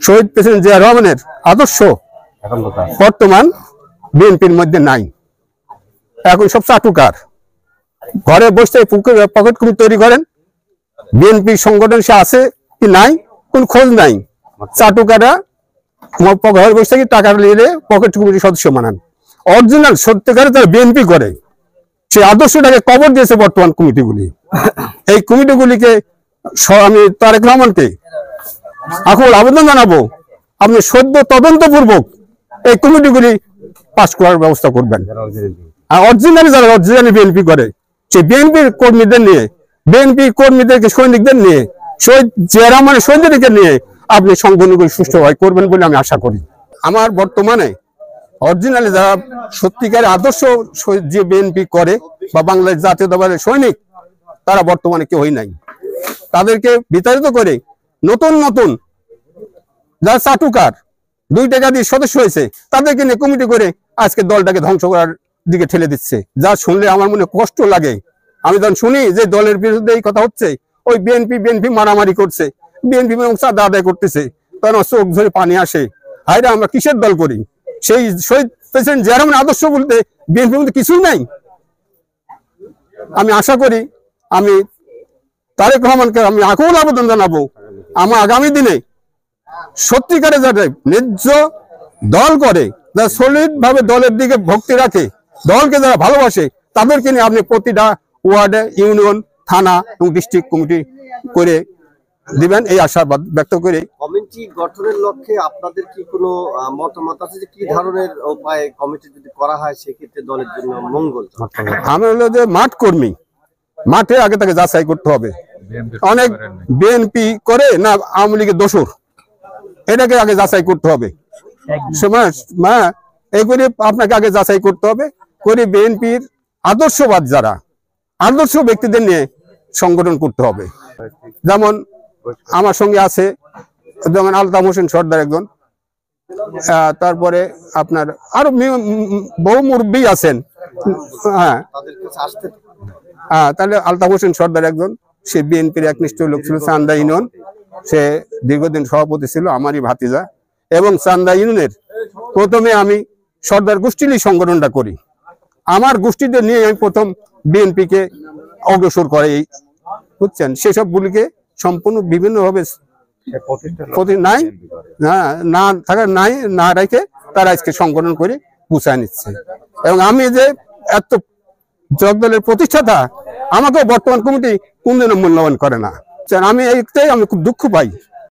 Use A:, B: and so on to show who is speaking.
A: শহীদ president Zia রহমানের আদর্শ বর্তমান বিএনপির মধ্যে নাই। এখন সব চাটুকার, ঘরে বসে পকেট কমিটি তৈরি করেন। বিএনপি সংগঠন সে আছে কি নাই কোন খোঁজ নাই। চাটুকারা ঘরে বসে থেকে টাকা নিয়ে পকেট কমিটির সদস্য বানান। অরিজিনাল সত্যিকারে তারা বিএনপি করে, সেই আদর্শটাকে কবর দিয়েছে বর্তমান কমিটিগুলি। এই কমিটিগুলিকে আমি তারেক রহমানকে এখন আবেদন জানাবো, আপনি সদ্য তদন্তপূর্বক এই কমিটিগুলি পাস করার ব্যবস্থা করবেন। আর অরিজিনালি যারা অরিজিনালি বিএনপি করে সেই বিএনপির কর্মীদের নিয়ে, বিএনপি কর্মীদেরকে সৈনিকদের নিয়ে, শহীদ জিয়া রহমানের সৈনিকদের নিয়ে আপনি সংগঠনগুলি সুষ্ঠুভাবে করবেন বলে আমি আশা করি। আমার বর্তমানে অরিজিনালি যারা সত্যিকারের আদর্শ যে বিএনপি করে বা বাংলাদেশ জাতীয়তাবাদের সৈনিক, তারা বর্তমানে কেউই নাই। তাদেরকে বিতাড়িত করে নতুন নতুন যারা চাটুকার 2 টাকা দিয়ে সদস্য হয়েছে তাদেরকে নিয়ে কমিটি করে আজকে দলটাকে ধ্বংস করার দিকে ঠেলে দিচ্ছে। যা শুনলে আমার মনে কষ্ট লাগে। আমি যখন শুনি যে দলের বিরুদ্ধে এই কথা হচ্ছে, ওই বিএনপি মারামারি করছে, বিএনপি চাঁদা আদায় করতেছে, তখন চোখ ধরে পানি আসে। হায়রা আমরা কিসের দল করি? সেই শহীদ প্রেসিডেন্ট জিয়া রহমানের আদর্শ বলতে বিএনপির মধ্যে কিছুই নাই। আমি আশা করি, আমি তারেক রহমানকে আমি আকুল আবেদন জানাবো, আমার আগামী দিনে সত্যিকারে যারা ন্যায্য দল করে, যারা সলিড ভাবে দলের দিকে ভক্তি রাখে, দলকে যারা ভালোবাসে, তাদেরকে নিয়ে আপনি প্রতিটা ওয়ার্ডে, ইউনিয়ন, থানা এবং ডিস্ট্রিক্ট কমিটি করে দিবেন, এই আশাবাদ ব্যক্ত করে।
B: কমিটি গঠনের লক্ষ্যে আপনাদের কি কোনো মতামত আছে যে কি ধরনের উপায়ে কমিটি যদি করা হয় সেক্ষেত্রে দলের জন্য মঙ্গল?
A: আমি হলো যে মাঠ কর্মী, মাঠে আগে তাকে যাচাই করতে হবে। অনেক বিএনপি করে না আওয়ামী লীগের দোসর, এটাকে আগে যাচাই করতে হবে। এই করে আপনাকে আগে যাচাই করতে হবে করে বিএনপির আদর্শবাদ যারা আদর্শ ব্যক্তিদের নিয়ে সংগঠন করতে হবে। যেমন আমার সঙ্গে আছে যেমন আলতাফ হোসেন সর্দার একজন, তারপরে আপনার আরো বহু মুরব্বী আছেন। হ্যাঁ, তাহলে আলতাফ হোসেন সর্দার একজন, সে বিএনপির একনিষ্ঠ লোক ছিল। চান্দা ইউনিয়ন, সে দীর্ঘদিন সভাপতি ছিল, আমারই ভাতিজা। এবং চান্দা ইউনিয়নের প্রথমে আমি সর্দার গোষ্ঠীর সংগঠনটা করি, আমার গোষ্ঠীদের নিয়ে আমি প্রথম বিএনপি কে অগ্রসর করে, বুঝছেন, সেসব গুলিকে সম্পূর্ণ বিভিন্ন ভাবে নাই না থাকার না রেখে তারা আজকে সংগঠন করে গুছায় নিচ্ছে। এবং আমি যে এত দলের প্রতিষ্ঠাতা, আমাকেও বর্তমান কমিটি কোনদিনও মূল্যায়ন করে না। আমি এইটাই আমি খুব দুঃখ পাই।